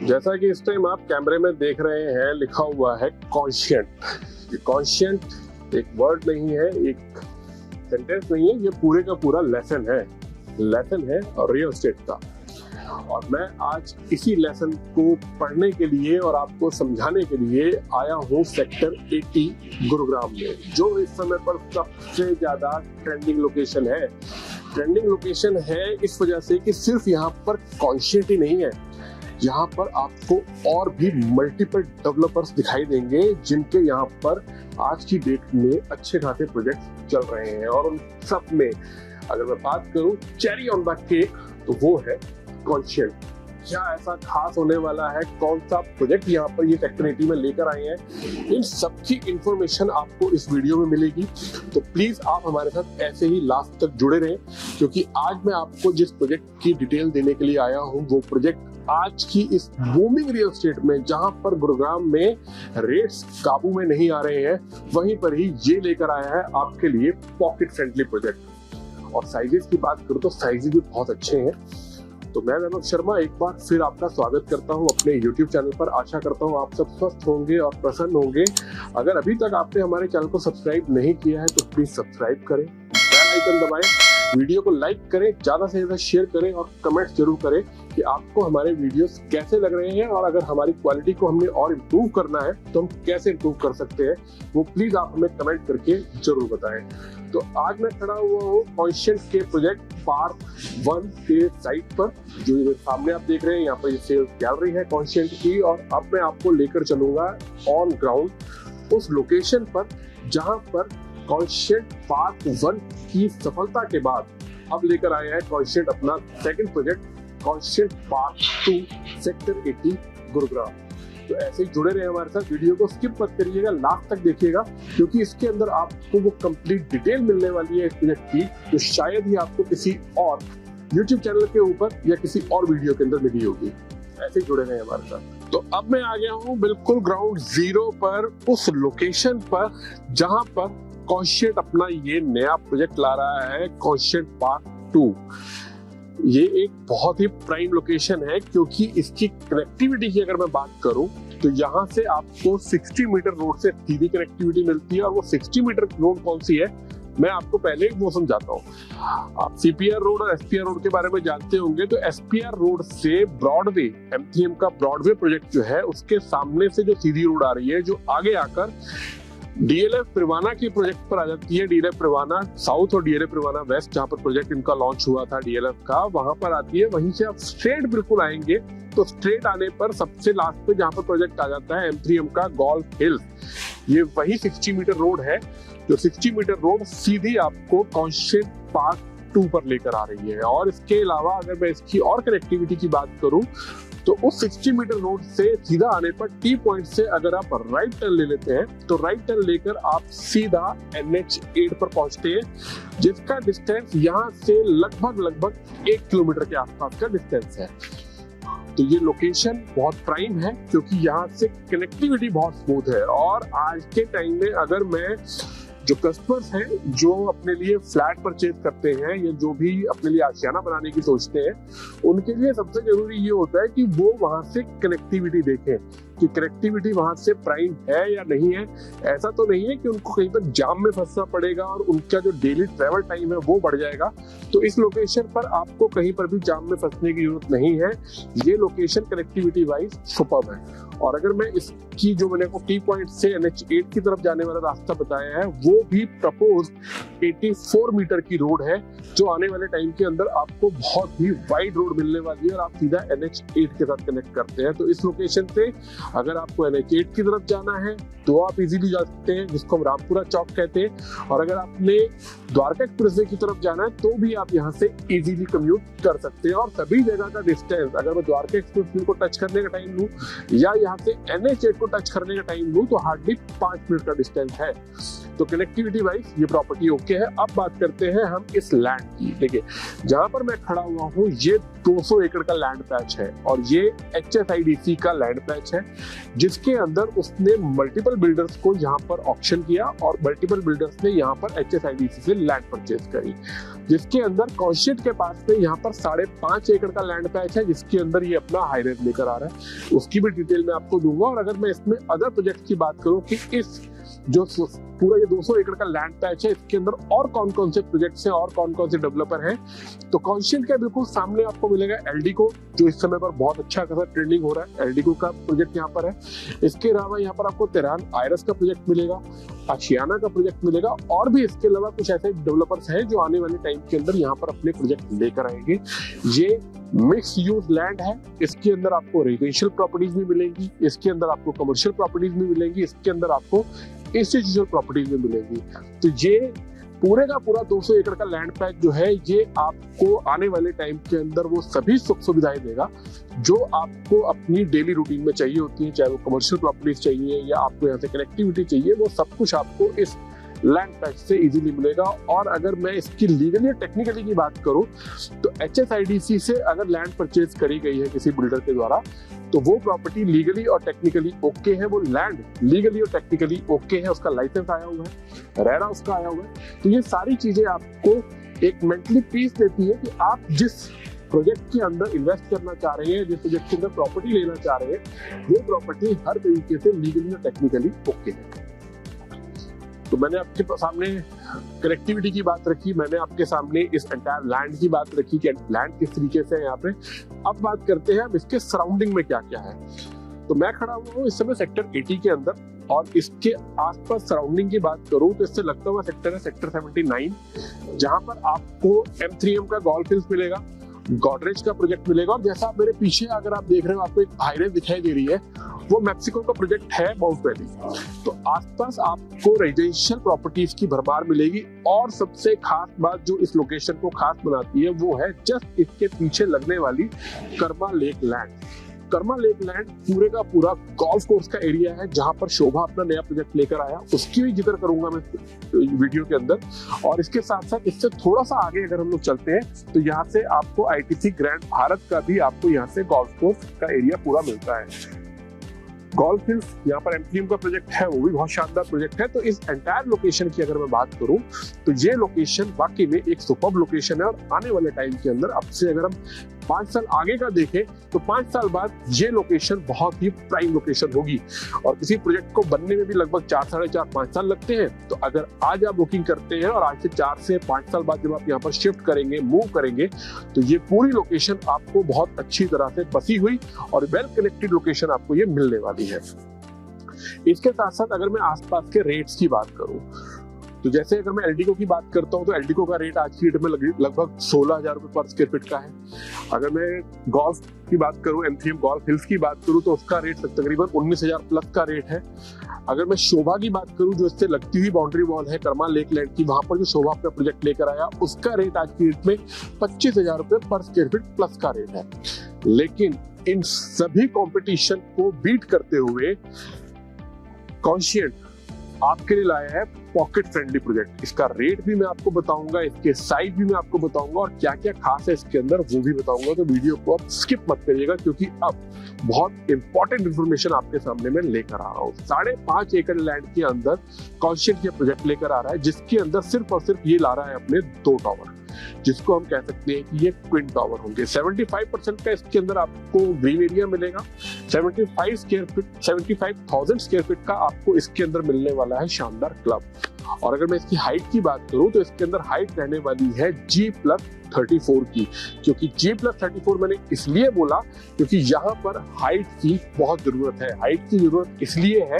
जैसा कि इस टाइम आप कैमरे में देख रहे हैं, लिखा हुआ है कॉन्शिएंट। ये कॉन्शिएंट एक वर्ड नहीं है, एक सेंटेंस नहीं है, ये पूरे का पूरा लेसन है रियल एस्टेट का। और मैं आज इसी लेसन को पढ़ने के लिए और आपको समझाने के लिए आया हूँ सेक्टर 80 गुरुग्राम में, जो इस समय पर सबसे ज्यादा ट्रेंडिंग लोकेशन है। ट्रेंडिंग लोकेशन है इस वजह से कि सिर्फ यहाँ पर कॉन्शिएंट ही नहीं है, यहाँ पर आपको और भी मल्टीपल डेवलपर्स दिखाई देंगे जिनके यहाँ पर आज की डेट में अच्छे खासे प्रोजेक्ट चल रहे हैं। और उन सब में अगर मैं बात करूं चेरी ऑन द केक तो वो है कॉन्शिएंट। क्या ऐसा खास होने वाला है, कौन सा प्रोजेक्ट यहाँ पर ये सेक्टर 80 में लेकर आए हैं, इन सबकी इंफॉर्मेशन आपको इस वीडियो में मिलेगी। तो प्लीज आप हमारे साथ ऐसे ही लास्ट तक जुड़े रहें, क्योंकि आज मैं आपको जिस प्रोजेक्ट की डिटेल देने के लिए आया हूँ वो प्रोजेक्ट आज की इस बूमिंग रियल एस्टेट में, जहां पर गुरुग्राम में रेट्स काबू में नहीं आ रहे हैं, वहीं पर ही ये लेकर आया है आपके लिए पॉकेट फ्रेंडली प्रोजेक्ट। और साइजेस की बात करूं तो साइजेस भी बहुत अच्छे हैं। तो मैं वैभव शर्मा एक बार फिर आपका स्वागत करता हूं अपने YouTube चैनल पर। आशा करता हूं आप सब स्वस्थ होंगे और प्रसन्न होंगे। अगर अभी तक आपने हमारे चैनल को सब्सक्राइब नहीं किया है तो प्लीज सब्सक्राइब करें, बेल आइकन दबाएं, वीडियो को लाइक करें, ज्यादा से ज्यादा शेयर करें और कमेंट्स जरूर करें कि आपको हमारे वीडियोस कैसे लग रहे हैं, और अगर हमारी क्वालिटी को हमने और इम्प्रूव करना है तो हम कैसे इम्प्रूव कर सकते हैं वो प्लीज आप हमें कमेंट करके जरूर बताएं। तो आज मैं खड़ा हुआ हूँ कॉन्शिएंट के प्रोजेक्ट पार्ट 1 के साइट पर, जो सामने आप देख रहे हैं। यहाँ पर ये सेल्स गैलरी है कॉन्शिएंट की, और अब मैं आपको लेकर चलूंगा ऑन ग्राउंड उस लोकेशन पर जहां पर कॉन्शिएंट पार्ट 1 की सफलता के बाद अब लेकर आए हैं कॉन्शिएंट अपना second project Conscient part 2 sector 80 Gurugram. तो ऐसे ही जुड़े रहे हमारे साथ, वीडियो को स्किप मत करिएगा, लास्ट तक देखिएगा, क्योंकि इसके अंदर आपको वो कंप्लीट डिटेल मिलने वाली है इस प्रोजेक्ट की, तो शायद ही आपको किसी और YouTube चैनल के ऊपर या किसी और वीडियो के अंदर मिली होगी। ऐसे ही जुड़े रहे हमारे साथ। तो अब मैं आ गया हूँ बिल्कुल ग्राउंड जीरो पर, उस लोकेशन पर जहां पर कॉन्शिएंट अपना ये नया प्रोजेक्ट ला रहा है कॉन्शिएंट पार्ट 2। ये एक बहुत ही प्राइम लोकेशन है, क्योंकि इसकी कनेक्टिविटी की अगर मैं बात करूं तो यहाँ से आपको 60 मीटर रोड से सीधी कनेक्टिविटी मिलती है। और वो 60 मीटर रोड कौन सी है मैं आपको पहले वो समझाता हूँ। आप CPR रोड और SPR रोड के बारे में जानते होंगे। तो SPR रोड से ब्रॉडवे, MTM का ब्रॉडवे प्रोजेक्ट जो है, उसके सामने से जो सीधी रोड आ रही है, जो आगे आकर DLF प्रिवाना की प्रोजेक्ट पर आ जाती है। DLF प्रिवाना साउथ और DLF प्रिवाना वेस्ट, जहां पर प्रोजेक्ट इनका लॉन्च हुआ था DLF का, वहां पर आती है। वहीं से आप स्ट्रेट बिल्कुल आएंगे तो स्ट्रेट आने पर सबसे लास्ट पे जहां पर प्रोजेक्ट आ जाता है M3M का गोल्फ हिल्स, ये वही 60 मीटर रोड है। जो 60 मीटर रोड सीधी आपको कॉन्शिएंट पार्ट 2 पर लेकर आ रही है। और इसके अलावा अगर मैं इसकी और कनेक्टिविटी की बात करूं तो उस 60 मीटर रोड से सीधा आने पर T पॉइंट से अगर आप राइट टर्न ले लेते हैं तो राइट टर्न लेकर आप सीधा NH8 पर पहुंचते हैं, जिसका डिस्टेंस यहाँ से लगभग 1 किलोमीटर के आसपास का डिस्टेंस है। तो ये लोकेशन बहुत प्राइम है, क्योंकि यहाँ से कनेक्टिविटी बहुत स्मूथ है। और आज के टाइम में अगर मैं जो कस्टमर्स हैं जो अपने लिए फ्लैट परचेज करते हैं या जो भी अपने लिए आशियाना बनाने की सोचते हैं, उनके लिए सबसे जरूरी ये होता है कि वो वहां से कनेक्टिविटी देखें कि कनेक्टिविटी वहां से प्राइम है या नहीं है। ऐसा तो नहीं है कि उनको कहीं पर जाम में फंसना पड़ेगा और उनका जो डेली ट्रेवल टाइम है वो बढ़ जाएगा। तो इस लोकेशन पर आपको कहीं पर भी जाम में फंसने की जरूरत नहीं है। ये लोकेशन कनेक्टिविटी वाइज सुपर्ब है। और अगर मैं इसकी जो मैंने को T पॉइंट से NH8 की तरफ जाने वाला रास्ता बताया है, वो भी प्रपोज 84 मीटर की रोड है, जो आने वाले टाइम के अंदर आपको बहुत ही वाइड रोड मिलने वाली है और आप सीधा NH8 के साथ कनेक्ट करते हैं। तो इस लोकेशन से अगर आपको NH8 की तरफ जाना है तो आप इजीली जा सकते हैं, जिसको हम रामपुरा चौक कहते हैं। और अगर आपने द्वारका एक्सप्रेसवे की तरफ जाना है तो भी आप यहाँ से इजीली कम्यूट कर सकते हैं। और सभी जगह का डिस्टेंस, अगर मैं द्वारका एक्सप्रेसवे को टच करने का टाइम लूँ या यहाँ से NH8 को टच करने का टाइम लूँ तो हार्डली 5 मिनट का डिस्टेंस है। तो कनेक्टिविटी वाइज ये प्रॉपर्टी ओके है। अब बात करते हैं हम इस लैंड की। देखिए जहां पर मैं खड़ा हुआ हूँ ये 200 एकड़ का लैंड पैच है और ये HSIDC का लैंड पैच है, जिसके अंदर उसने मल्टीपल बिल्डर्स को यहाँ पर ऑक्शन किया और मल्टीपल बिल्डर्स ने यहाँ पर HSIDC से लैंड परचेज करी, जिसके अंदर कॉन्शियट के पास में यहाँ पर 5.5 एकड़ का लैंड पैच है, जिसके अंदर ये अपना हाई रेट लेकर आ रहा है। उसकी भी डिटेल मैं आपको दूंगा। और अगर मैं इसमें अदर प्रोजेक्ट की बात करूं कि इस जो पूरा ये 200 एकड़ का लैंड पैच है इसके अंदर और कौन कौन से प्रोजेक्ट्स हैं और कौन कौन से डेवलपर हैं, तो कॉन्शियंट के बिल्कुल सामने आपको मिलेगा एल्डिको, जो इस समय पर बहुत अच्छा खासा ट्रेंडिंग हो रहा है। एल्डिको का प्रोजेक्ट यहाँ पर है। इसके अलावा यहाँ पर आपको तेरान आयरस का प्रोजेक्ट मिलेगा, आशियाना का प्रोजेक्ट मिलेगा और भी इसके अलावा कुछ ऐसे डेवलपर्स हैं जो आने वाले टाइम के अंदर यहाँ पर अपने प्रोजेक्ट लेकर आएंगे। ये मिक्स यूज लैंड है। इसके अंदर आपको रेजिडेंशियल प्रॉपर्टीज भी मिलेंगी, इसके अंदर आपको कमर्शियल प्रॉपर्टीज भी मिलेंगी, इसके अंदर आपको इंस्टीट्यूशनल प्रॉपर्टीज भी मिलेंगी। तो ये पूरे का पूरा 200 एकड़ का लैंड पैच जो है ये आपको आने वाले टाइम के अंदर वो सभी सुख सुविधाएं देगा जो आपको अपनी डेली रूटीन में चाहिए होती है, चाहे वो कमर्शियल प्रॉपर्टीज चाहिए या आपको यहाँ से कनेक्टिविटी चाहिए, वो सब कुछ आपको इस लैंड पैच से इजीली मिलेगा। और अगर मैं इसकी लीगली और टेक्निकली की बात करूं तो HSIDC से अगर लैंड परचेज करी गई है किसी बिल्डर के द्वारा तो वो प्रॉपर्टी लीगली और टेक्निकली ओके है, वो लैंड लीगली और टेक्निकली ओके है, उसका लाइसेंस आया हुआ है, रेरा उसका आया हुआ है। तो ये सारी चीजें आपको एक मेंटली पीस देती है कि आप जिस प्रोजेक्ट के अंदर इन्वेस्ट करना चाह रहे हैं, जिस प्रोजेक्ट के अंदर प्रॉपर्टी लेना चाह रहे हैं, वो प्रॉपर्टी हर तरीके से लीगली और टेक्निकली ओके है। तो मैंने आपके सामने कनेक्टिविटी की बात रखी, मैंने आपके सामने इस एंटायर लैंड की बात रखी कि लैंड किस तरीके से है यहाँ पे। अब बात करते हैं अब इसके सराउंडिंग में क्या क्या है। तो मैं खड़ा हुआ हूँ इस समय सेक्टर 80 के अंदर और इसके आसपास सराउंडिंग की बात करूँ तो इससे लगता हुआ सेक्टर है सेक्टर 79, जहां पर आपको M3M का गोल्फ हिल्स मिलेगा, गॉडरेज का प्रोजेक्ट मिलेगा और जैसा आप मेरे पीछे अगर आप देख रहे हो आपको एक हाईवे दिखाई दे रही है, वो मैक्सिको का प्रोजेक्ट है माउंट वैली। तो आसपास आपको रेजिडेंशियल प्रॉपर्टीज की भरमार मिलेगी और सबसे खास बात जो इस लोकेशन को खास बनाती है वो है जस्ट इसके पीछे लगने वाली Karma lake land. Karma lake land पूरे का पूरा गोल्फ कोर्स का एरिया है जहां पर शोभा अपना नया प्रोजेक्ट लेकर आया, उसकी भी जिक्र करूंगा मैं वीडियो के अंदर। और इसके साथ साथ इससे थोड़ा सा आगे अगर हम लोग चलते हैं तो यहाँ से आपको ITC ग्रैंड भारत का भी आपको यहाँ से गोल्फ कोर्स का एरिया पूरा मिलता है। गोल्फ हिल्स यहाँ पर M3M का प्रोजेक्ट है, वो भी बहुत शानदार प्रोजेक्ट है। तो इस एंटायर लोकेशन की अगर मैं बात करूं तो ये लोकेशन वाकई में एक सुपर्ब लोकेशन है और आने वाले टाइम के अंदर अब से अगर हम 5 साल आगे का देखें तो 5 साल बाद ये लोकेशन बहुत ही प्राइम लोकेशन होगी और किसी प्रोजेक्ट को बनने में भी लगभग 4, 4.5, 5 साल लगते हैं। तो अगर आज आप बुकिंग करते हैं और आज से 4 से 5 साल बाद जब आप यहाँ पर शिफ्ट करेंगे, मूव करेंगे, तो ये पूरी लोकेशन आपको बहुत अच्छी तरह से बसी हुई और वेल कनेक्टेड लोकेशन आपको ये मिलने वाली है। इसके साथ साथ अगर मैं आसपास के रेट्स की बात करूं तो जैसे अगर मैं एल्डिको की बात करता हूं तो एल्डिको का रेट आज की डेट में लगभग 16,000 रुपए पर स्क्वायर फीट का है। अगर मैं गोल्फ की बात करूं, M3M गोल्फ हिल्स की बात करूं तो उसका रेट तकरीबन 19,000 प्लस का रेट है। अगर मैं शोभा की बात करूं जो इससे लगती हुई बाउंड्री वॉल है कर्मा लेक लैंड की, वहां पर जो शोभा अपना प्रोजेक्ट लेकर आया उसका रेट आज की डेट में 25,000 रुपए पर स्क्वायर फीट प्लस का रेट है। लेकिन इन सभी कॉम्पिटिशन को बीट करते हुए कॉन्शियंट आपके लिए लाया है पॉकेट फ्रेंडली प्रोजेक्ट। इसका रेट भी मैं आपको बताऊंगा, इसके साइज भी मैं आपको बताऊंगा और क्या क्या खास है इसके अंदर वो भी बताऊंगा। तो वीडियो को आप स्किप मत करिएगा क्योंकि अब बहुत इंपॉर्टेंट इंफॉर्मेशन आपके सामने मैं लेकर आ रहा हूँ। 5.5 एकड़ लैंड के अंदर कॉन्शियंट ये प्रोजेक्ट लेकर आ रहा है, जिसके अंदर सिर्फ और सिर्फ ये ला रहा है अपने 2 टावर, जिसको हम कह सकते हैं कि ये ट्विन टावर होंगे। 75% का इसके अंदर आपको ग्रीन एरिया मिलेगा। 75,000 स्क्वायर फीट का आपको इसके अंदर मिलने वाला है शानदार क्लब। और अगर मैं इसकी हाइट की बात करूं तो इसके अंदर हाइट रहने वाली है G+34 की, क्योंकि G+34 मैंने इसलिए बोला क्योंकि यहाँ पर हाइट की बहुत जरूरत है। हाइट की जरूरत इसलिए है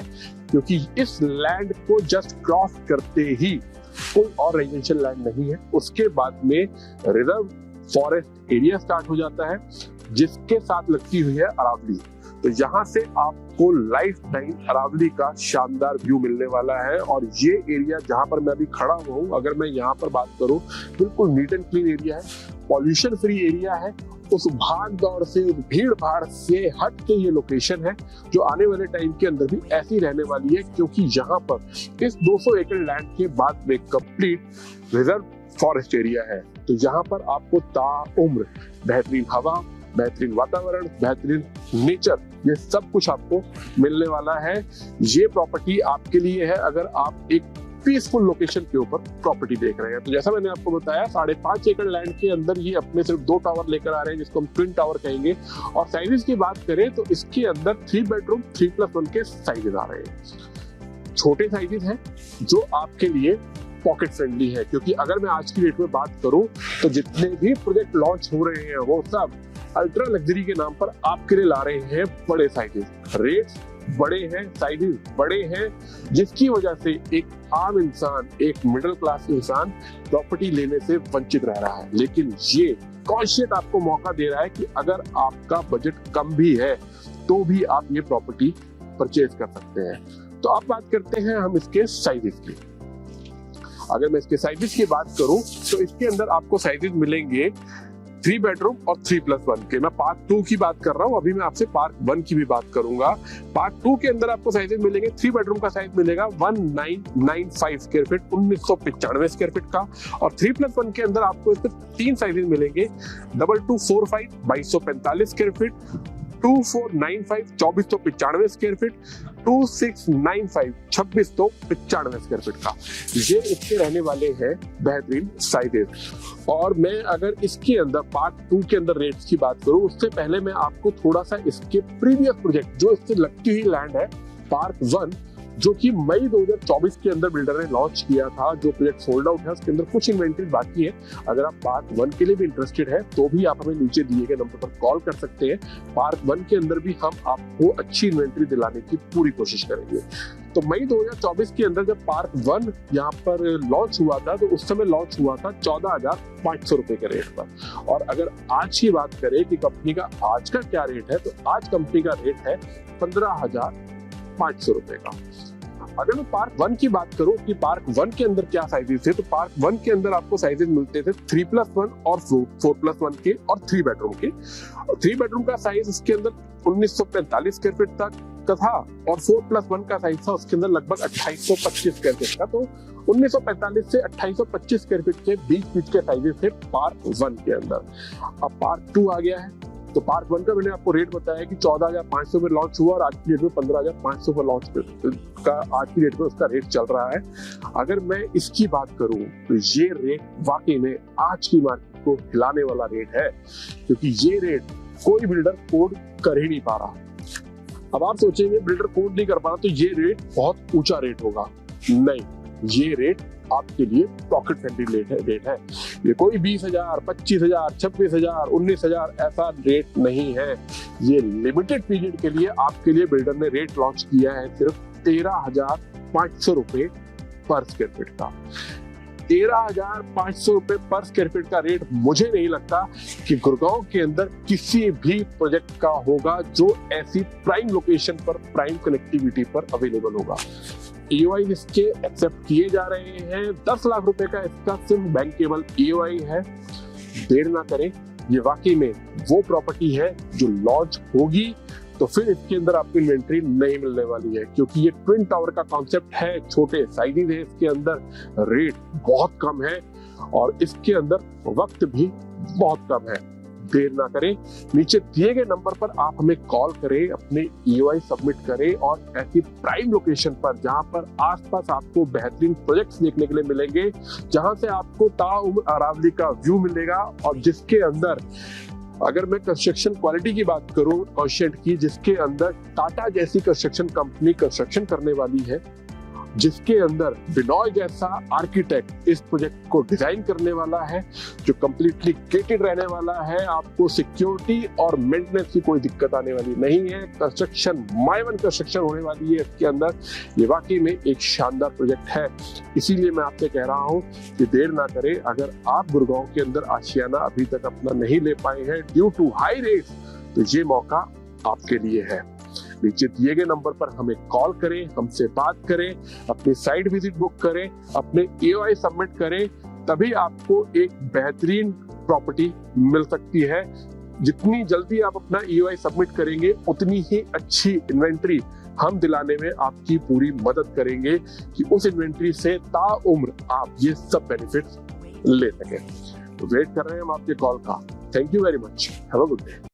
क्योंकि इस लैंड को जस्ट क्रॉस करते ही कोई और रेजिडेंशियल लैंड नहीं है, उसके बाद में रिजर्व फॉरेस्ट एरिया स्टार्ट हो जाता है जिसके साथ लगती हुई है अरावली। तो यहाँ से आपको लाइफ टाइम अरावली का शानदार व्यू मिलने वाला है। और ये एरिया जहाँ पर मैं अभी खड़ा हुआ हूँ, अगर मैं यहाँ पर बात करूँ, बिल्कुल नीट एंड क्लीन एरिया है, पॉल्यूशन फ्री एरिया है। उस भाग दौड़ से, उस भीड़ भाड़ से हट के ये लोकेशन है जो आने वाले टाइम के अंदर भी ऐसी रहने वाली है, क्योंकि यहाँ पर इस 200 एकड़ लैंड के बाद में कंप्लीट रिजर्व फॉरेस्ट एरिया है। तो यहाँ पर आपको ताउम्र बेहतरीन हवा, बेहतरीन वातावरण, बेहतरीन नेचर, ये सब कुछ आपको मिलने वाला है। ये प्रॉपर्टी आपके लिए है अगर आप एक पीसफुल लोकेशन के ऊपर प्रॉपर्टी देख रहे हैं। तो जैसा मैंने आपको बताया, 5.5 एकड़ लैंड के अंदर ये अपने सिर्फ 2 टावर लेकर आ रहे हैं, जिसको हम ट्विन टावर कहेंगे। और साइजेस की बात करें तो इसके अंदर 3 बेडरूम 3+1 के साइजेस आ रहे हैं। छोटे साइजेस हैं जो आपके लिए पॉकेट फ्रेंडली है, क्योंकि अगर मैं आज की डेट में बात करूं तो जितने भी प्रोजेक्ट लॉन्च हो रहे हैं वो सब अल्ट्रा लग्जरी के नाम पर आपके लिए ला रहे हैं बड़े साइजेस। रेट्स बड़े हैं, साइजेस बड़े हैं, जिसकी वजह से एक आम इंसान, एक मिडिल क्लास इंसान प्रॉपर्टी लेने से वंचित रह रहा है। लेकिन ये कॉन्शियस आपको मौका दे रहा है कि अगर आपका बजट कम भी है तो भी आप ये प्रॉपर्टी परचेज कर सकते हैं। तो अब बात करते हैं हम इसके साइजेस की। अगर मैं इसके साइजेस की बात करूं तो इसके अंदर आपको साइजेस मिलेंगे 3 बेडरूम और 3+1 के। मैं पार्ट 2 की बात कर रहा हूं, अभी मैं आपसे पार्ट 1 की भी बात करूंगा। पार्ट 2 के अंदर आपको साइजेस मिलेंगे, 3 बेडरूम का साइज मिलेगा 1995 स्क्वायर फीट, 1995 स्क्वायर फीट का। और 3+1 के अंदर आपको इसके 3 साइजेस मिलेंगे, 2245 2245 square feet, 2495 2495 square feet, 2695 2695 square feet का। ये इसके रहने वाले हैं बेहतरीन साइजेस। और मैं अगर इसके अंदर पार्ट 2 के अंदर रेट्स की बात करूं, उससे पहले मैं आपको थोड़ा सा इसके प्रीवियस प्रोजेक्ट जो इससे लगती हुई लैंड है, पार्ट 1, जो कि मई 2024 के अंदर बिल्डर ने लॉन्च किया था, जो प्रोजेक्ट सोल्ड आउट है, उसके अंदर कुछ इन्वेंट्री बाकी है। अगर आप पार्ट 1 के लिए भी इंटरेस्टेड है तो भी आप हमें नीचे दिए गए नंबर पर कॉल कर सकते हैं। पार्ट 1 के अंदर भी हम आपको अच्छी इन्वेंट्री दिलाने की पूरी कोशिश करेंगे। तो मई 2024 के अंदर जब पार्ट 1 यहाँ पर लॉन्च हुआ था, तो उस समय लॉन्च हुआ था 14,500 रुपए के रेट पर। और अगर आज की बात करें कि कंपनी का आज का क्या रेट है, तो आज कंपनी का रेट है 15,500 रुपए का। अगर मैं पार्ट 1 की बात करूं कि पार्ट 1 के अंदर क्या साइजेस थे, तो पार्ट 1 के अंदर आपको साइजेस मिलते थे 3+1 और 4+1 के और 3 बेडरूम के। 3 बेडरूम का साइज इसके अंदर 1945 स्क्वायर फीट तक था और 4+1 का साइज था उसके अंदर लगभग 2825 स्क्वायर फीट का। तो 1945 से 2825 स्क्वायर फीट के बीच के साइजेस थे पार्ट 1 के अंदर। अब पार्ट 2 आ गया है। तो पार्ट 1 का मैंने आपको रेट बताया कि 14,500 में लॉन्च हुआ और आज की डेट में 15,500 पर लॉन्च का आज की डेट में उसका रेट चल रहा है। अगर मैं इसकी बात करूं तो ये रेट वाकई में आज की मार्केट को हिलाने वाला रेट है, क्योंकि ये रेट कोई बिल्डर कोड कर ही नहीं पा रहा। अब आप सोचेंगे बिल्डर कोड नहीं कर पा रहा तो ये रेट बहुत ऊंचा रेट होगा। नहीं, ये रेट आपके लिए पॉकेट फ्रेंडली रेट है। ये कोई 20,000, 25,000, 26,000, 19,000 ऐसा रेट नहीं है। ये लिमिटेड पीरियड के लिए आपके लिए बिल्डर ने रेट लॉन्च किया है सिर्फ 13,500 रुपए पर स्क्वायर फीट का। 13,500 रुपए पर स्क्वायर फीट का रेट मुझे नहीं लगता कि गुड़गांव के अंदर किसी भी प्रोजेक्ट का होगा जो ऐसी प्राइम लोकेशन पर, प्राइम कनेक्टिविटी पर अवेलेबल होगा। EOI इसके एक्सेप्ट किए जा रहे हैं। 10 लाख रुपए का इसका सिर्फ बैंकेबल EOI है। देर ना करें, ये वाकई में वो प्रॉपर्टी है जो लॉन्च होगी तो फिर इसके अंदर आपको इन्वेंट्री नहीं मिलने वाली है, क्योंकि ये ट्विन टावर का कॉन्सेप्ट है, छोटे साइजेस है, इसके अंदर रेट बहुत कम है और इसके अंदर वक्त भी बहुत कम है। देर ना करें, नीचे दिए गए नंबर पर आप हमें कॉल करें, अपने EOI सबमिट करें और ऐसी प्राइम लोकेशन पर जहां पर आसपास आपको बेहतरीन प्रोजेक्ट्स देखने के लिए मिलेंगे, जहां से आपको ताउम्र अरावली का व्यू मिलेगा और जिसके अंदर अगर मैं कंस्ट्रक्शन क्वालिटी की बात करूं कॉन्शियंट की, जिसके अंदर टाटा जैसी कंस्ट्रक्शन कंपनी कंस्ट्रक्शन करने वाली है, जिसके अंदर बिनॉय जैसा आर्किटेक्ट इस प्रोजेक्ट को डिजाइन करने वाला है, जो कंप्लीटली गेटेड रहने वाला है। आपको सिक्योरिटी और मेंटेनेंस की कोई दिक्कत आने वाली नहीं है। कंस्ट्रक्शन माइवन कंस्ट्रक्शन होने वाली है इसके अंदर। ये वाकई में एक शानदार प्रोजेक्ट है। इसीलिए मैं आपसे कह रहा हूं कि देर ना करें। अगर आप गुड़गांव के अंदर आशियाना अभी तक अपना नहीं ले पाए हैं ड्यू टू हाई रेट्स, तो ये मौका आपके लिए है। नीचे दिए गए नंबर पर हमें कॉल करें, हमसे बात करें, अपनी साइट विजिट बुक करें, अपने EOI सबमिट करें, तभी आपको एक बेहतरीन प्रॉपर्टी मिल सकती है। जितनी जल्दी आप अपना EOI सबमिट करेंगे उतनी ही अच्छी इन्वेंट्री हम दिलाने में आपकी पूरी मदद करेंगे कि उस इन्वेंट्री से ताउम्र आप ये सब बेनिफिट्स ले सकें। तो वेट कर रहे हैं हम आपके कॉल का। Thank you very much. Have a good day.